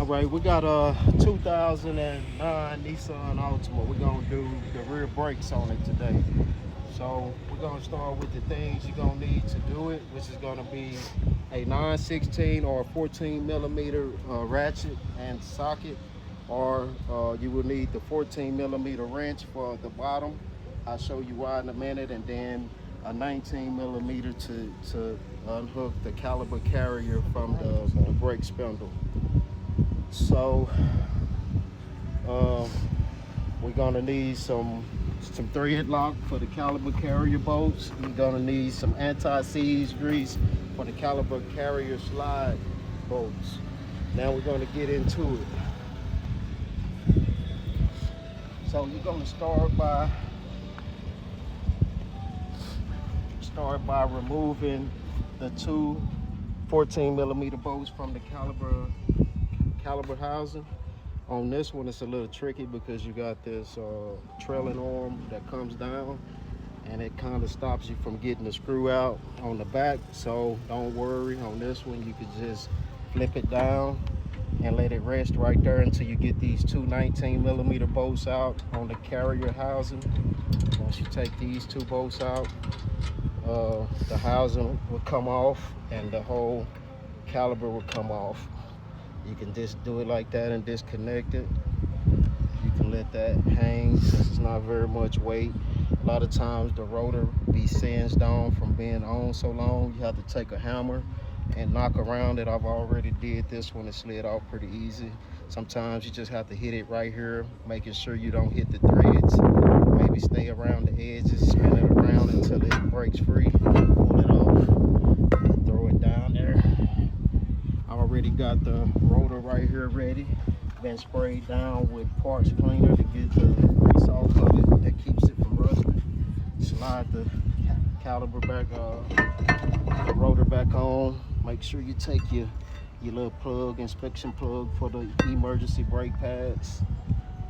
All right, we got a 2009 Nissan Altima. We're gonna do the rear brakes on it today. So we're gonna start with the things you're gonna need to do it, which is gonna be a 9/16 or 14 millimeter ratchet and socket, or you will need the 14 millimeter wrench for the bottom. I'll show you why in a minute, and then a 19 millimeter to unhook the caliper carrier from the brake spindle. So we're gonna need some thread lock for the caliper carrier bolts. We're gonna need some anti-seize grease for the caliper carrier slide bolts. Now we're gonna get into it. So you're gonna start by removing the two 14 millimeter bolts from the caliper housing. On this one, it's a little tricky because you got this trailing arm that comes down, and it kind of stops you from getting the screw out on the back. So don't worry, on this one you could just flip it down and let it rest right there until you get these two 19 millimeter bolts out on the carrier housing. Once you take these two bolts out, the housing will come off and the whole caliper will come off. You can just do it like that and disconnect it. You can let that hang since it's not very much weight. A lot of times the rotor be singed on from being on so long. You have to take a hammer and knock around it. I've already did this one. It slid off pretty easy. Sometimes you just have to hit it right here, making sure you don't hit the threads. Maybe stay around the edges, spin it around until it breaks free. Pull it off and throw it down there. I already got the rotor right here ready. Been sprayed down with parts cleaner to get the grease off of it. That keeps it from rusting. Slide the caliper back, the rotor back on. Make sure you take your little plug, inspection plug for the emergency brake pads.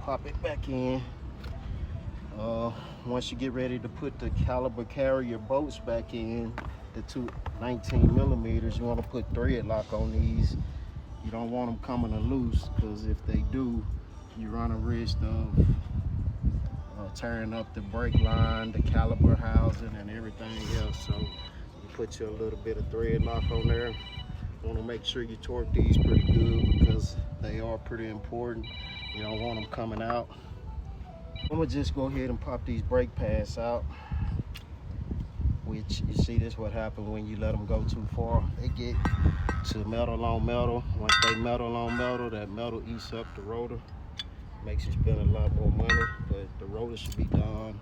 Pop it back in. Once you get ready to put the caliper carrier bolts back in, the two 19 millimeters, you want to put thread lock on these. You don't want them coming loose, because if they do, you run a risk of tearing up the brake line, the caliper housing, and everything else. So you put your little bit of thread lock on there. You want to make sure you torque these pretty good because they are pretty important. You don't want them coming out. I'm gonna just go ahead and pop these brake pads out, which you see, this what happens when you let them go too far. They get to metal on metal. Once they metal on metal, that metal eats up the rotor. Makes you spend a lot more money, but the rotor should be done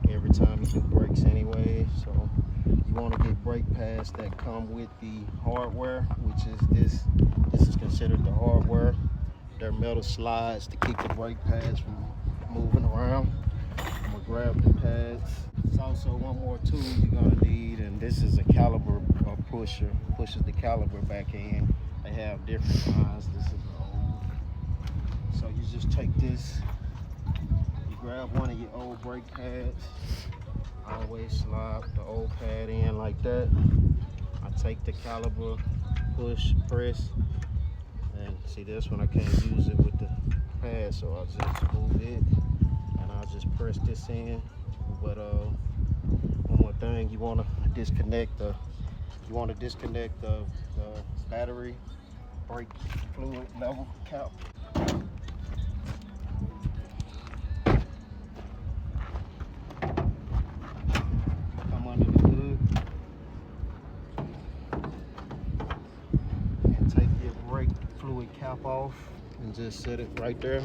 every time you do brakes anyway. So you want to get brake pads that come with the hardware, which is this. This is considered the hardware. They're metal slides to keep the brake pads from moving around. I'm gonna grab the pads. There's also one more tool you're gonna need, and this is a caliper pusher. Pushes the caliper back in. They have different kinds. This is old. So you just take this, you grab one of your old brake pads, always slide the old pad in like that. I take the caliper, push, press, and see, this one I can't use it with the pad, so I'll just move it and I'll just press this in. But one more thing, you want to disconnect the battery brake fluid level cap. Come under the hood and take your brake fluid cap off and just set it right there.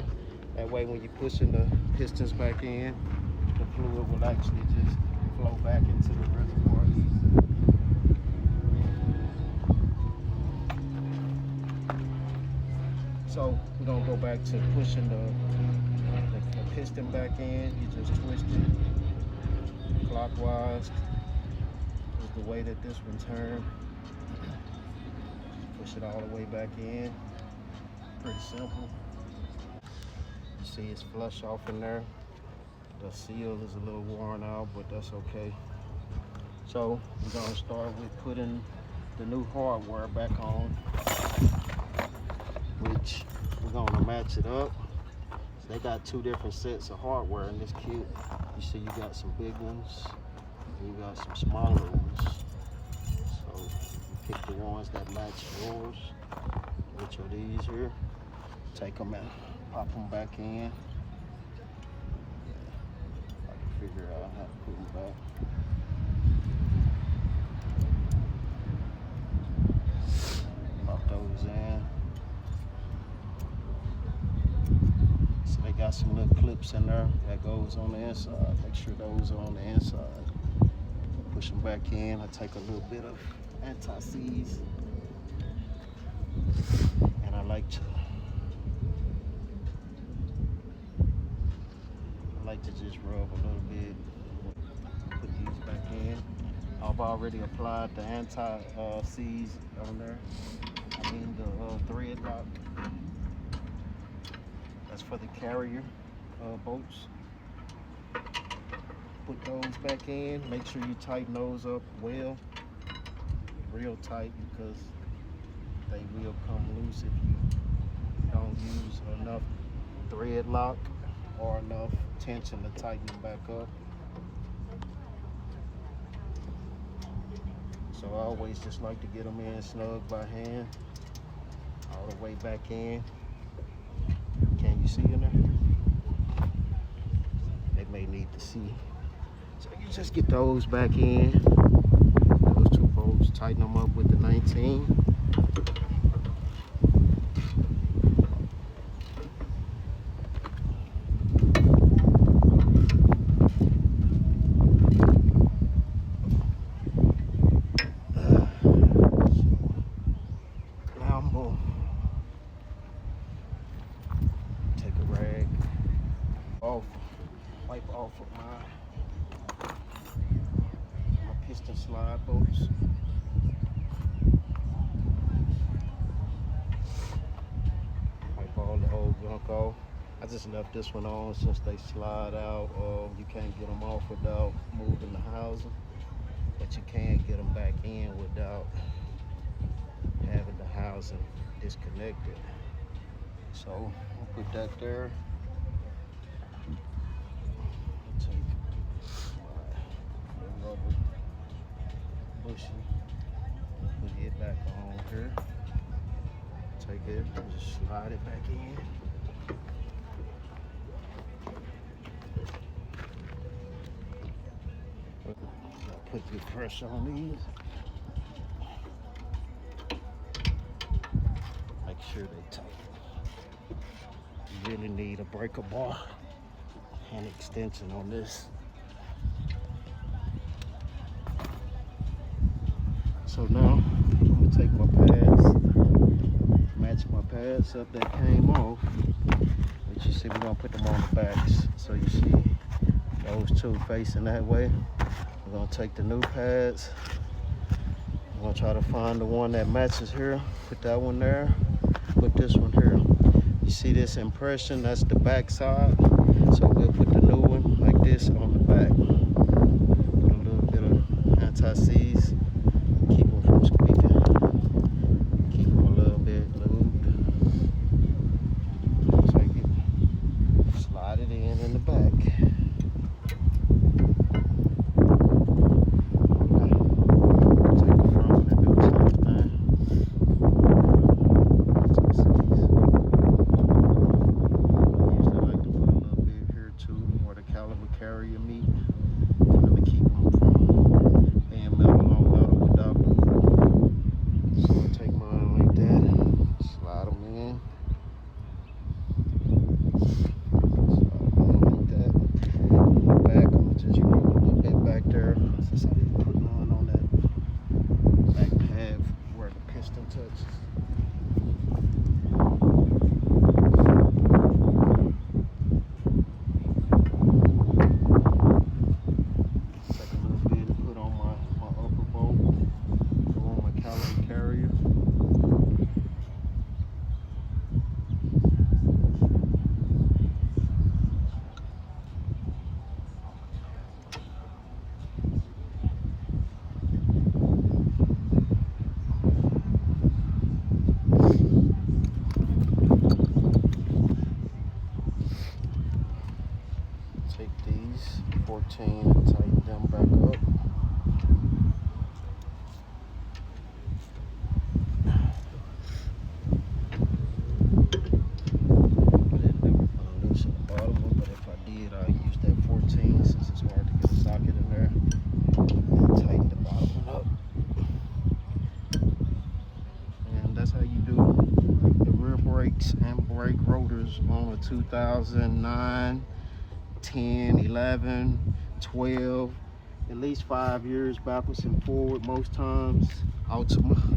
That way when you're pushing the pistons back in, the fluid will actually just flow back into the reservoir easily. So we're gonna go back to pushing the piston back in. You just twist it clockwise is the way that this one turns. Push it all the way back in. Pretty simple. You see it's flush off in there. The seal is a little worn out, but that's okay. So we're gonna start with putting the new hardware back on, which match it up. So they got 2 different sets of hardware in this kit. You see you got some big ones and you got some smaller ones. So you pick the ones that match yours, which are these here. Take them and pop them back in. I can figure out how to put them back. Pop those in. So they got some little clips in there that goes on the inside. Make sure those are on the inside. Push them back in. I take a little bit of anti-seize, and I like to just rub a little bit. Put these back in. I've already applied the anti-seize on there. I mean the thread lock. That's for the carrier bolts. Put those back in. Make sure you tighten those up well, real tight, because they will come loose if you don't use enough thread lock or enough tension to tighten them back up. So I always just like to get them in snug by hand, all the way back in. Can you see in there? They may need to see. So you just get those back in. Those 2 bolts, tighten them up with the 19. Wipe off of my piston slide bolts. Wipe all the old junk off. I just left this one on since they slide out. You can't get them off without moving the housing, but you can get them back in without having the housing disconnected. So I'll put that there. Rubber bushing, put it back on here, take it and just slide it back in. Put good pressure on these. Make sure they tight. You really need a breaker bar and extension on this. So now I'm gonna take my pads, match my pads up that came off. But you see, we're gonna put them on the backs. So you see those 2 facing that way. We're gonna take the new pads. I'm gonna try to find the one that matches here. Put that one there. Put this one here. You see this impression? That's the back side. So we'll put the new one like this on the back. Put a little bit of anti-seize. Keep them from squeaking. Keep them a little bit lubed. Take it, slide it in the back. Take the front and do the same thing. I usually like to put a little bit here too, where the caliper carrier meet. Really keep them from being metal on metal without moving. So I take mine like that, slide them in. Slide them in like that. Back, I'm gonna just rub a little bit back there since I didn't put none on that back pad where the piston touches. 14 and tighten them back up. I didn't ever loosen the bottom one, but if I did, I'd use that 14 since it's hard to get a socket in there. And tighten the bottom one up. And that's how you do the rear brakes and brake rotors on a 2009, 10, 11, 12, at least 5 years backwards and forward most times. Altima.